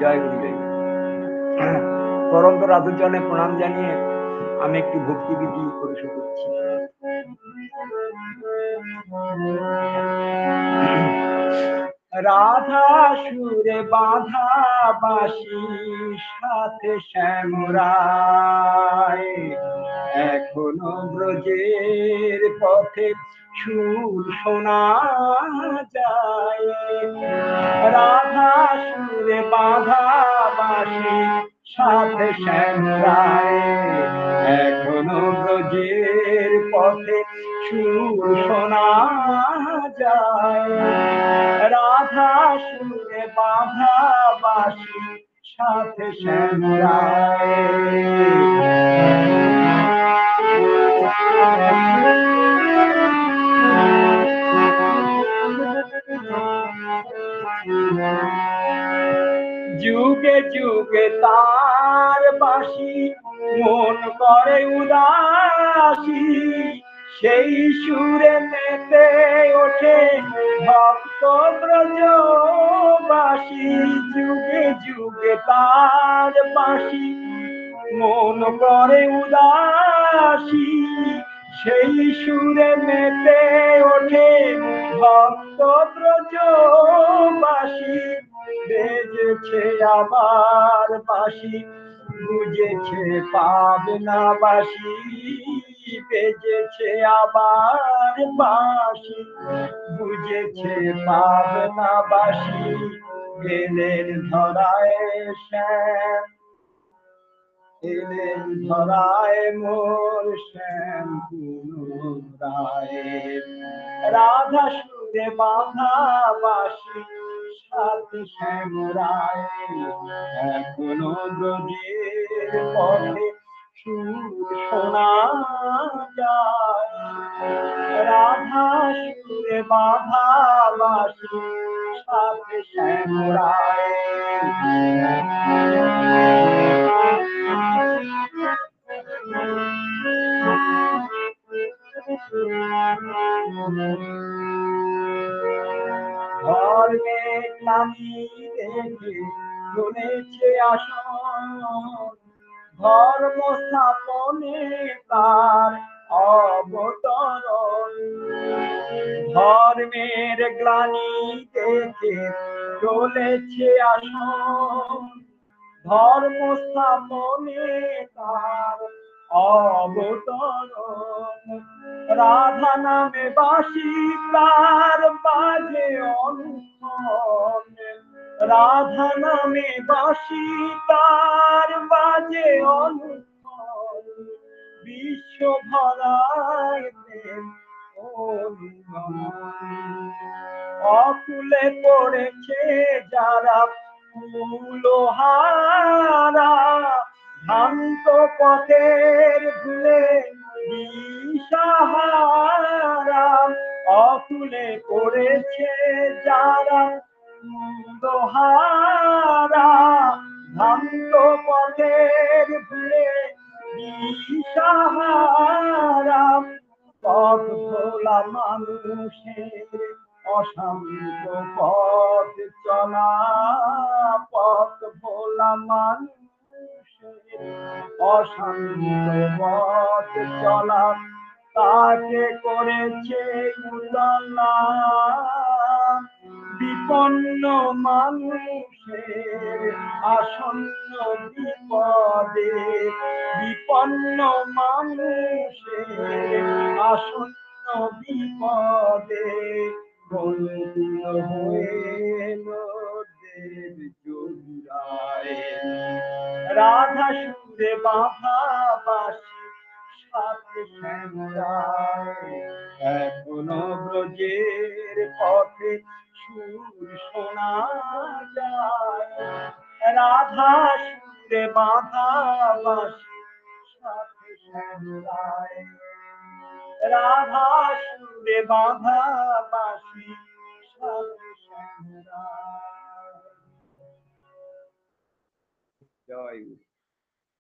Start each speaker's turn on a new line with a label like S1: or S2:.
S1: জয় গুরুদেব। পরন্ত রাজুচরণে প্রণাম জানিয়ে আমি একটি ভক্তিবিধি করে শুরু করছি। রাধা সুরে বাঁধা বাঁশি সাথে শ্যামরায়, এখনো ব্রজের পথে সুর শোনা যায়। রাধা সুরে বাঁধা বাঁশি সাথে শ্যামরায়, এখনো ব্রজের পথে সুর শোনা যায়। রাধা সুরে বাঁধা বাঁশি সাথে শ্যামরায়, যুগে যুগে তার বাঁশি মন করে উদাসী, সেই সুরে মেতে ওঠে ভক্ত ব্রজবাসী। যুগে যুগে তার বাঁশি মন করে উদাসী, সেই সুরে মেতে ওঠে ভক্ত ব্রজবাসী। বেজেছে আবার বাঁশি বুঝেছে পাবে না বাঁশি, বেজেছে আবার বাঁশি বুঝেছে পাবে না বাঁশি। এলেন ধরায় শ্যাম, এলেন ধরায় মোর শ্যাম পুনরায়। রাধা সুরে বাঁধা বাঁশি সাথে শ্যামরায়, এখনো ব্রজের পথে সুর শোনা যায়। রাধা সুরে বাঁধা বাঁশি সাথে শ্যামরায়, ধর্মে নামি দেখে চলেছে আসন, ধর্ম স্থাপনে তার অবতরণ। ধর্মের গ্লানি দেখে চলেছে আসন, ধর্ম স্থাপনে তার অবতরণ। রাধা নামে বাঁশি তার বাজে অনুক্ষণ, রাধা নামে বাঁশি তার বাজে অনুক্ষণ। বিশ্ব ভরায় প্রেম অকুলে পড়েছে যারা কুলহারা, ভ্রান্ত পথের ভুলে দিশাহারা। অকুলে পড়েছে যারা কুলহারা, ভ্রান্ত পথের ভুলে দিশাহারা। পথ ভোলা মানুষের অশান্ত পথ চলা, পথ ভোলা মানুষের অশান্ত পথ চলা। তাকে করেছে উদালা, বিপন্ন মানুষের আসন্ন বিপদে, বিপন্ন মানুষের আসন্ন বিপদে। বন্ধুর হয়ে দেব জোড়ায়, রাধা সুরে বাঁধা বাঁশি সাথে শ্যামরায়, এখনো ব্রজের পথে সুর শোনা যায়। রাধা সুরে বাঁধা বাঁশি সাথে শ্যামরায়, রাধা সুরে বাঁধা বাঁশি সাথে শ্যামরায়। জয় গুরু।